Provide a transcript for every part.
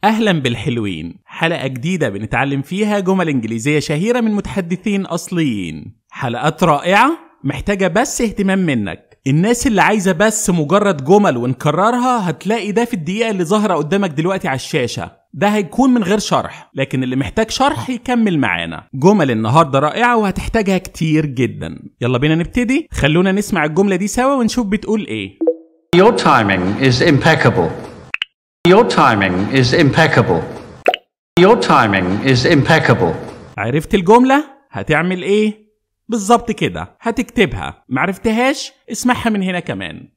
أهلا بالحلوين، حلقة جديدة بنتعلم فيها جمل إنجليزية شهيرة من متحدثين أصليين. حلقات رائعة محتاجة بس اهتمام منك. الناس اللي عايزة بس مجرد جمل ونكررها هتلاقي ده في الدقيقة اللي ظاهرة قدامك دلوقتي على الشاشة، ده هيكون من غير شرح، لكن اللي محتاج شرح يكمل معانا. جمل النهاردة رائعة وهتحتاجها كتير جدا. يلا بينا نبتدي. خلونا نسمع الجملة دي سوا ونشوف بتقول ايه. Your timing is impeccable. Your timing is impeccable. Your timing is impeccable. عرفت الجملة؟ هتعمل ايه؟ بالظبط كده، هتكتبها. معرفتهاش؟ اسمعها من هنا كمان.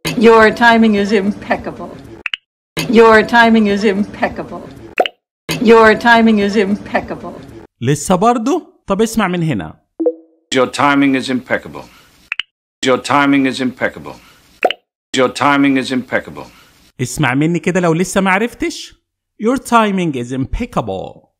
Your timing is impeccable. Your timing is impeccable. Your timing is impeccable. لسه برضو؟ طب اسمع من هنا. Your timing is impeccable. Your timing is impeccable. Your timing is impeccable. اسمع مني كده لو لسه معرفتش. Your timing is impeccable.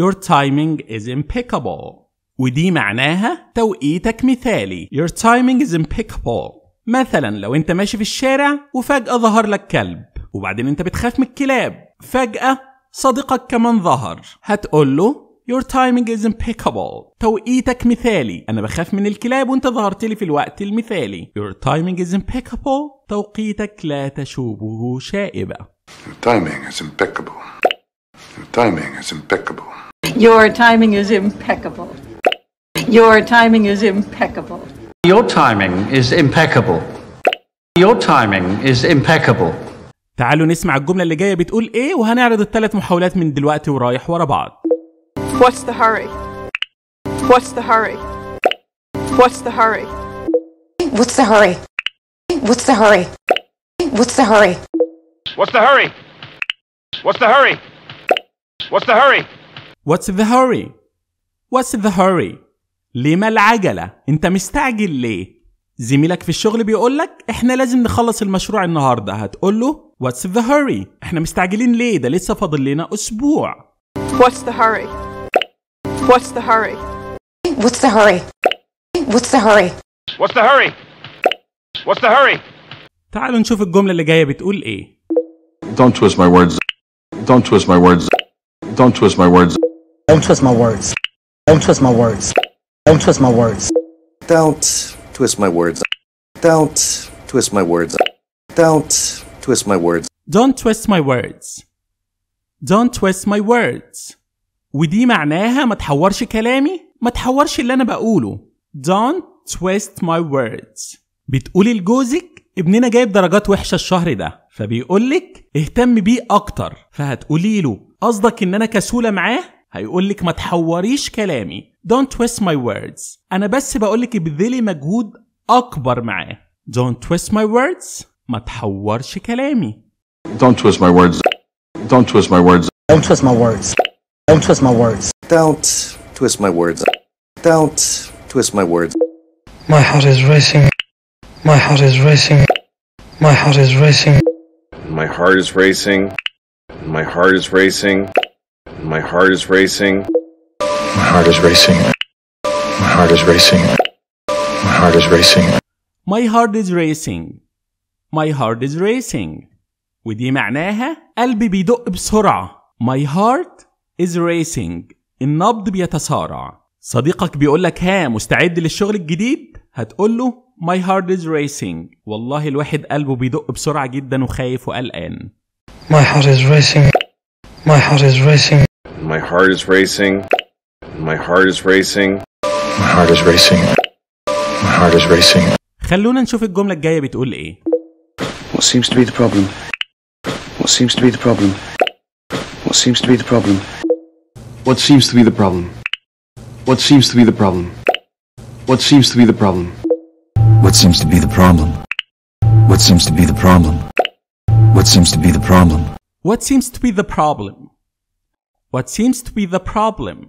Your timing is impeccable. ودي معناها توقيتك مثالي. Your timing is impeccable. مثلا لو انت ماشي في الشارع وفجأة ظهر لك كلب، وبعدين انت بتخاف من الكلاب، فجأة صديقك كمان ظهر، هتقول له Your timing is impeccable. توقيتك مثالي. أنا بخاف من الكلاب وأنت ظهرت لي في الوقت المثالي. Your timing is impeccable. توقيتك لا تشوبه شائبة. Your timing is impeccable. Your timing is impeccable. Your timing is impeccable. Your timing is impeccable. Your timing is impeccable. Your timing is impeccable. تعالوا نسمع الجملة اللي جاية بتقول إيه، وهنعرض الثلاث محاولات من دلوقتي ورايح ورا بعض. What's the hurry? What's the hurry? What's the hurry? What's the hurry? What's the hurry? What's the hurry? What's the hurry? What's the hurry? What's the hurry? What's the hurry? What's the hurry? ليه ما العجلة؟ انت مستعجل ليه؟ زميلك في الشغل بيقولك احنا لازم نخلص المشروع النهاردة، هتقول له What's the hurry? احنا مستعجلين ليه؟ ده لسه فاضل لنا أسبوع. What's the hurry? What's the hurry? What's the hurry? What's the hurry? What's the hurry? What's the hurry? تعالوا نشوف الجملة اللي جاية بتقول ايه. Don't twist my words. Don't twist my words. Don't twist my words. Don't twist my words. Don't twist my words. Don't twist my words. Don't twist my words. Don't twist my words. Don't twist my words. Don't twist my words. Don't twist my words. ودي معناها ما تحورش كلامي، ما تحورش اللي أنا بقوله. Don't twist my words. بتقولي لجوزك ابننا جايب درجات وحشة الشهر ده، فبيقولك اهتم بيه أكتر، فهتقولي له قصدك إن أنا كسولة معاه؟ هيقولك ما تحوريش كلامي. Don't twist my words. أنا بس بقولك ابذلي مجهود أكبر معاه. Don't twist my words. ما تحورش كلامي. Don't twist my words. Don't twist my words. Don't twist my words. Don't twist my words. Don't twist my words. Don't twist my words. My heart is racing. My heart is racing. My heart is racing. My heart is racing. My heart is racing. My heart is racing. My heart is racing. My heart is racing. My heart is racing. My heart is racing. My heart is racing. ودي معناها قلبي بيدق بسرعة. My heart is racing. النبض بيتسارع. صديقك بيقولك ها مستعد للشغل الجديد؟ هتقوله My heart is racing. والله الواحد قلبه بيدق بسرعة جدا وخايف وقلقان. My heart is racing. My heart is racing. My heart is racing. My heart is racing. My heart is racing. My heart is racing. خلونا نشوف الجملة الجاية بتقول ايه. What seems to be the problem? What seems to be the problem? What seems to be the problem? What seems to be the problem? What seems to be the problem? What seems to be the problem? What seems to be the problem? What seems to be the problem? What seems to be the problem? What seems to be the problem? What seems to be the problem?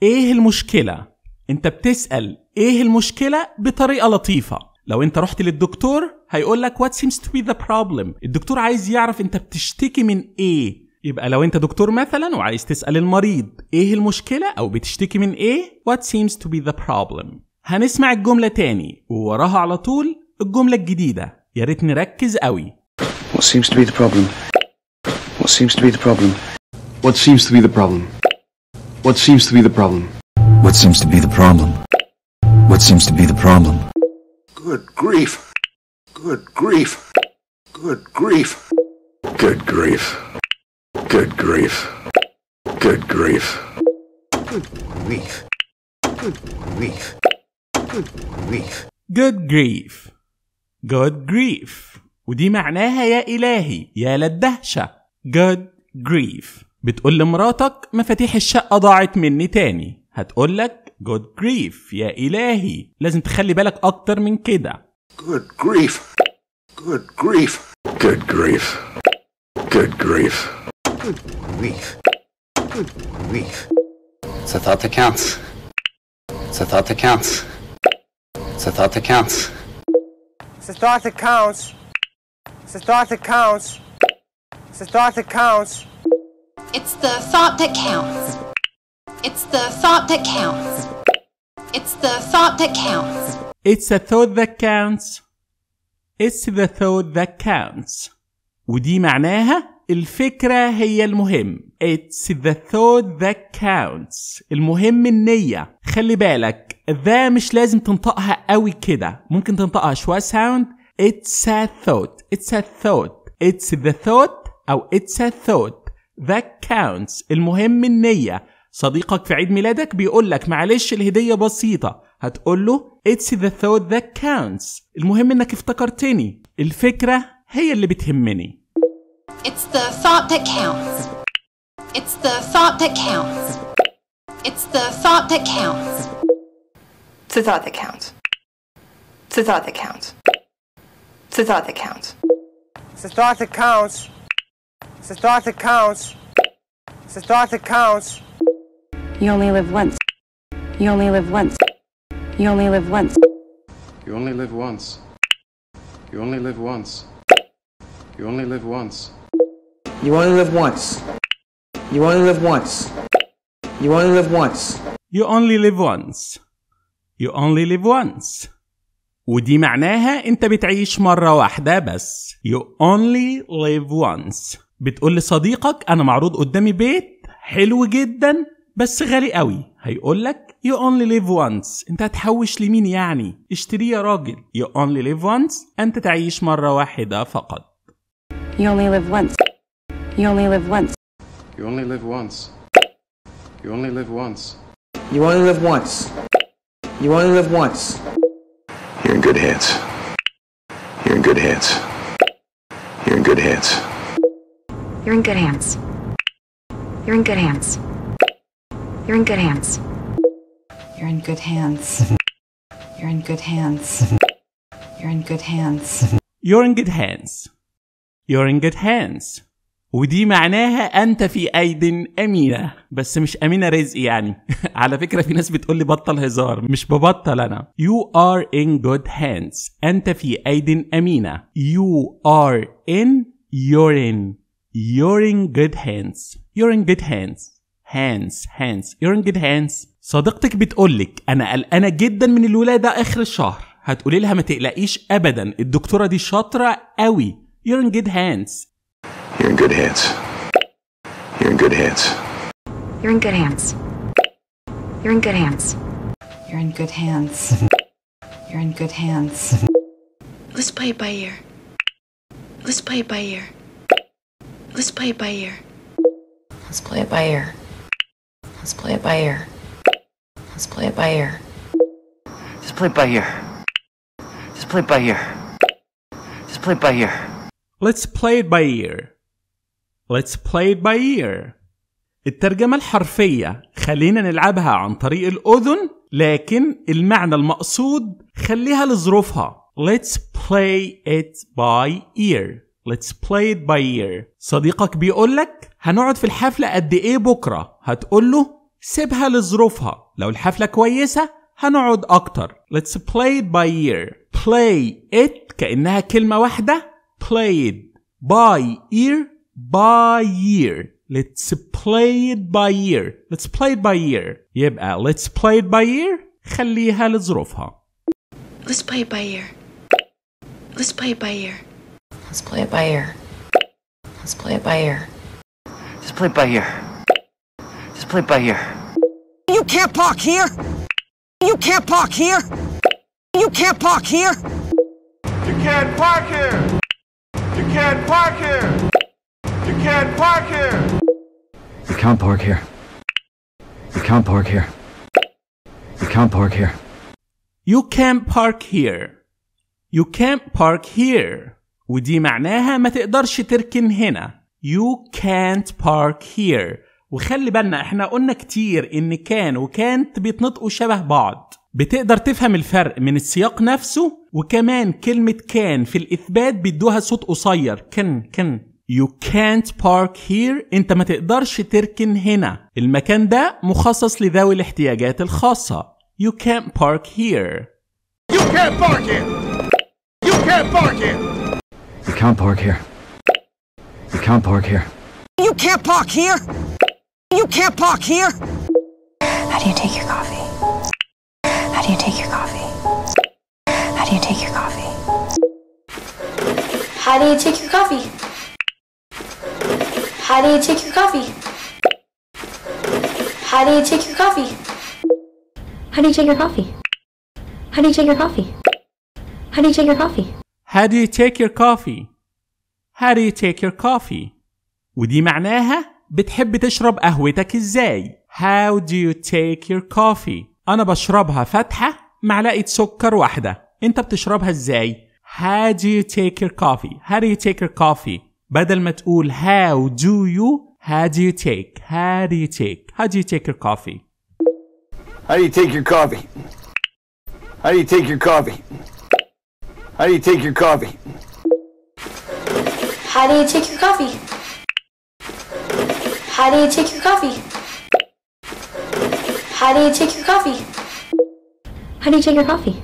ايه المشكلة؟ انت بتسأل ايه المشكلة بطريقة لطيفة. لو انت رحت للدكتور هيقولك what seems to be the problem. الدكتور عايز يعرف انت بتشتكي من ايه. يبقى لو انت دكتور مثلا وعايز تسأل المريض ايه المشكلة او بتشتكي من ايه، what seems to be the problem. هنسمع الجملة تاني ووراها على طول الجملة الجديدة. يا ريت نركز قوي. What seems to be the problem? What seems to be the problem? What seems to be the problem? What seems to be the problem? What seems to be the problem? What seems to be the problem? Good grief. Good grief. Good grief. Good grief. Good grief. Good grief. Good grief. Good grief. Good grief. Good grief. Good grief. ودي معناها يا إلهي يا للدهشة. Good grief. بتقول لمراتك مفاتيح الشقة ضاعت مني تاني، هتقولك good grief يا إلهي. لازم تخلي بالك أكتر من كده. Good grief. Good grief. Good grief. Good grief. Good grief. Good grief. It's a thought that counts. It's a thought that counts. It's a thought that counts. It's a thought that counts. It's a thought that counts. It's a thought that counts. It's the thought that counts. It's the thought that counts. It's the thought that counts. It's a thought that counts. It's the thought that counts. ودي معناها الفكرة هي المهم. It's the thought that counts. المهم النية. خلي بالك ذا مش لازم تنطقها قوي كده، ممكن تنطقها شوية ساوند. It's a thought. It's a thought. It's the thought أو it's a thought that counts. المهم النية. صديقك في عيد ميلادك بيقول لك معلش الهدية بسيطة، هتقول له It's the thought that counts. المهم انك افتكرتني، الفكرة هي اللي بتهمني. It's the thought that counts. It's the thought that counts. It's the thought that counts. It's the thought that counts. It's the thought that counts. It's the thought that counts. It's the thought that counts. It's the thought that counts. It's the thought that counts. You only live once. You only live once. You only live once. You only live once. You only live once. You only live once. You only live once. You only live once. You only live once. You only live once. You only live once. ودي معناها انت بتعيش مرة واحدة بس. You only live once. بتقول لصديقك انا معروض قدامي بيت حلو جدا بس غالي قوي، هيقولك You only live once. انت هتحوش لمين يعني؟ اشتريه يا راجل. You only live once. انت تعيش مرة واحدة فقط. You only live once. You only live once. You only live once. You only live once. You only live once. You only live once. You're in good hands. You're in good hands. You're in good hands. You're in good hands. You're in good hands. You're in good hands. You're in good hands. You're in good hands. You're in good hands. You're in good hands. You're in good hands. ودي معناها أنت في أيد أمينة، بس مش أمينة رزق يعني. على فكرة في ناس بتقولي بطل هزار، مش ببطل أنا. You are in good hands. أنت في أيد أمينة. You are in. You're in. You're in good hands. You're in good hands. Hands. You're in good hands. صديقتك بتقولك أنا قلقانة جدا من الولادة آخر الشهر، هتقولي لها ما تقلقيش أبدا، الدكتورة دي شاطرة قوي. You're in good hands. You're in good hands. You're in good hands. You're in good hands. You're in good hands. You're in good hands. You're in good hands. Let's play it by ear. Let's play it by ear. Let's play it by ear. Let's play it by ear. Let's play it by ear. Let's play it by ear. Just play it by ear. Just play it by ear. Just play it by ear. Let's play it by ear. Let's play it by ear. الترجمة الحرفية خلينا نلعبها عن طريق الأذن، لكن المعنى المقصود خليها لظروفها. Let's play it by ear. Let's play it by ear. صديقك بيقولك هنقعد في الحفلة قد ايه بكرة، هتقوله سيبها لظروفها، لو الحفلة كويسة هنقعد أكتر. Let's play it by ear. Play it كأنها كلمة واحدة. Play it by ear. By ear. Let's play it by ear. Let's play it by ear. يبقى let's play it by ear خليها لظروفها. Let's play it by ear. Let's play it by ear. Let's play it by ear. Let's play it by ear. play it by ear. Just play it by ear. You can't park here. You can't park here. You can't park here. You can't park here. You can't park here. You can't park here. You can't park here. You can't park here. You can't park here. You can't park here. You can't park here. ودي معناها ما تقدرش تركن هنا. You can't park here. وخلي بالنا احنا قلنا كتير ان كان وكانت بيتنطقوا شبه بعض. بتقدر تفهم الفرق من السياق نفسه، وكمان كلمة كان في الإثبات بيدوها صوت قصير كن. You can't park here. انت ما تقدرش تركن هنا. المكان ده مخصص لذوي الاحتياجات الخاصة. You can't park here. You can't park here. You can't park here. You can't park here. You can't park here. You can't park here. You can't park here. How do you take your coffee? How do you take your coffee? How do you take your coffee? How do you take your coffee? How do you take your coffee? How do you take your coffee? How do you take your coffee? How do you take your coffee? How do you take your coffee? How do you take your coffee? How do you take your coffee? ودي معناها بتحب تشرب قهوتك ازاي؟ How do you take your coffee? أنا بشربها فاتحة معلقة سكر واحدة. أنت بتشربها ازاي؟ How do you take your coffee? How do you take your coffee? بدل ما تقول how do you, how do you take? How do you take? How do you take your coffee? How do you take your coffee? How do you take your coffee? How do you take your coffee? How do you take your coffee? How do you take your coffee? How do you take your coffee? How do you take your coffee?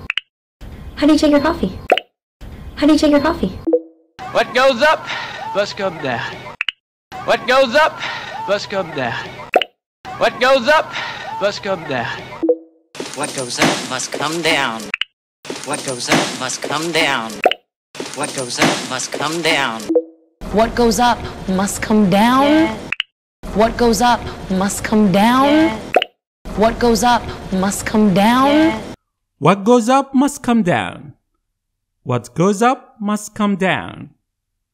How do you take your coffee? How do you take your coffee? What goes up must come down. What goes up must come down. What goes up must come down. What goes up must come down. What goes up must come down. What goes up must come down. What goes up must come down. What goes up must come down. What goes up must come down. What goes up must come down. What goes up must come down.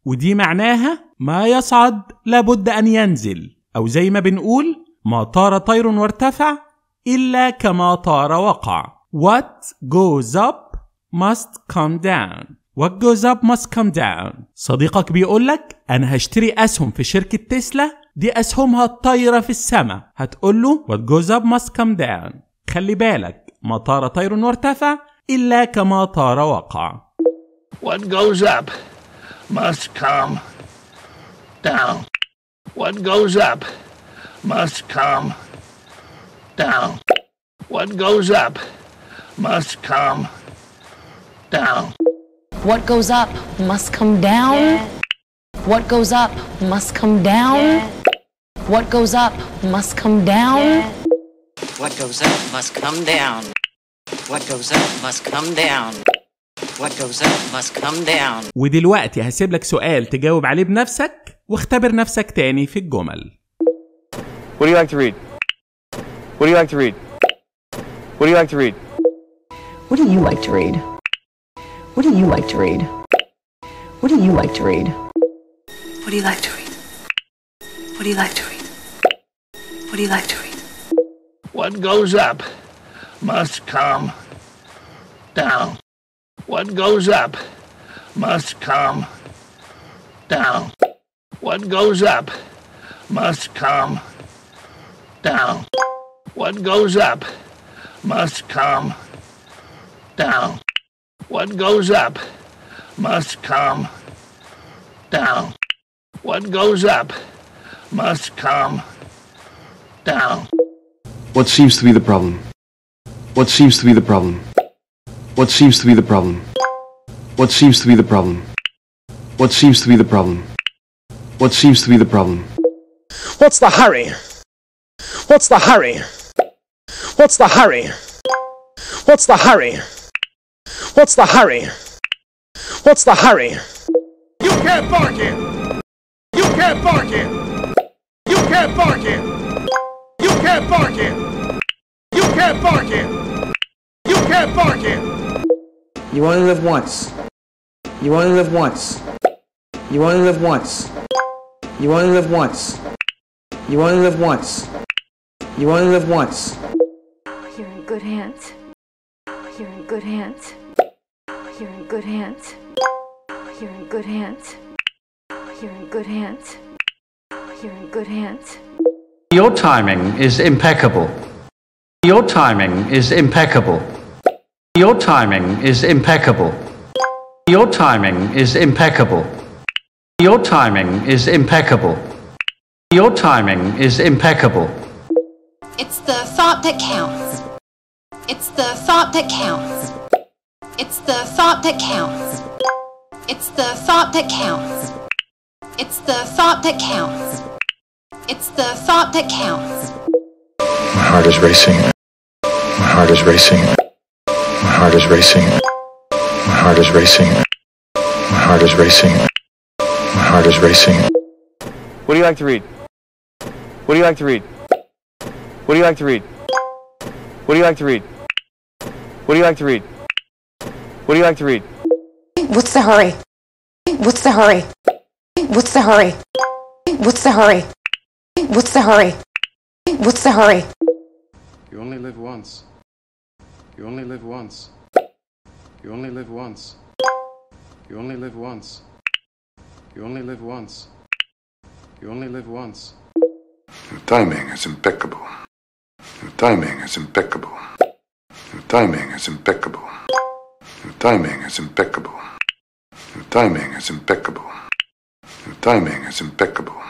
ودي معناها ما يصعد لابد أن ينزل، أو زي ما بنقول ما طار طير وارتفع إلا كما طار وقع. What goes up must come down. What goes up must come down. صديقك بيقولك أنا هشتري أسهم في شركة تسلا، دي أسهمها الطايرة في السماء. هتقوله What goes up must come down. خلي بالك ما طار طير وارتفع إلا كما طار وقع. What goes up must come down. What goes up must come down. What goes up must come down. What goes up must come down. What goes up must come down. What goes up must come down. What goes up must come down. What goes up must come down. What goes up must come down. ودلوقتي هسيب لك سؤال تجاوب عليه بنفسك، واختبر نفسك تاني في الجمل. What do you like to read? What do you like to read? What do you like to read? What do you like to read? What do you like to read? What do you like to read? What do you like to read? What do you like to read? What do you like to read? What goes up must come down. What goes up must come down. What goes up must come down. What goes up must come down. What goes up must come down. What goes up must come down. What seems to be the problem? What seems to be the problem? What seems to be the problem? What seems to be the problem? What seems to be the problem? What seems to be the problem? What's the hurry? What's the hurry? What's the hurry? What's the hurry? What's the hurry? What's the hurry? You can't park here. You can't park here. You can't park here. You can't park here. You can't park here. You can't park here. You only live once. You only live once. You only live once. You only live once. You only live once. You only live once. You're in good hands. You're in good hands. You're in good hands. You're in good hands. You're in good hands. You're in good hands. Your timing is impeccable. Your timing is impeccable. Your timing is impeccable. Your timing is impeccable. Your timing is impeccable. Your timing is impeccable. It's the thought that counts. It's the thought that counts. It's the thought that counts. It's the thought that counts. It's the thought that counts. It's the thought that counts. My heart is racing. My heart is racing. My heart is racing. My heart is racing. My heart is racing. My heart is racing. What do you like to read? What do you like to read? What do you like to read? What do you like to read? What do you like to read? What do you like to read? What's the hurry? What's the hurry? What's the hurry? What's the hurry? What's the hurry? What's the hurry? You only live once. You only live once. You only live once. You only live once. You only live once. You only live once. Your timing is impeccable. Your timing is impeccable. Your timing is impeccable. Your timing is impeccable. Your timing is impeccable. Your timing is impeccable.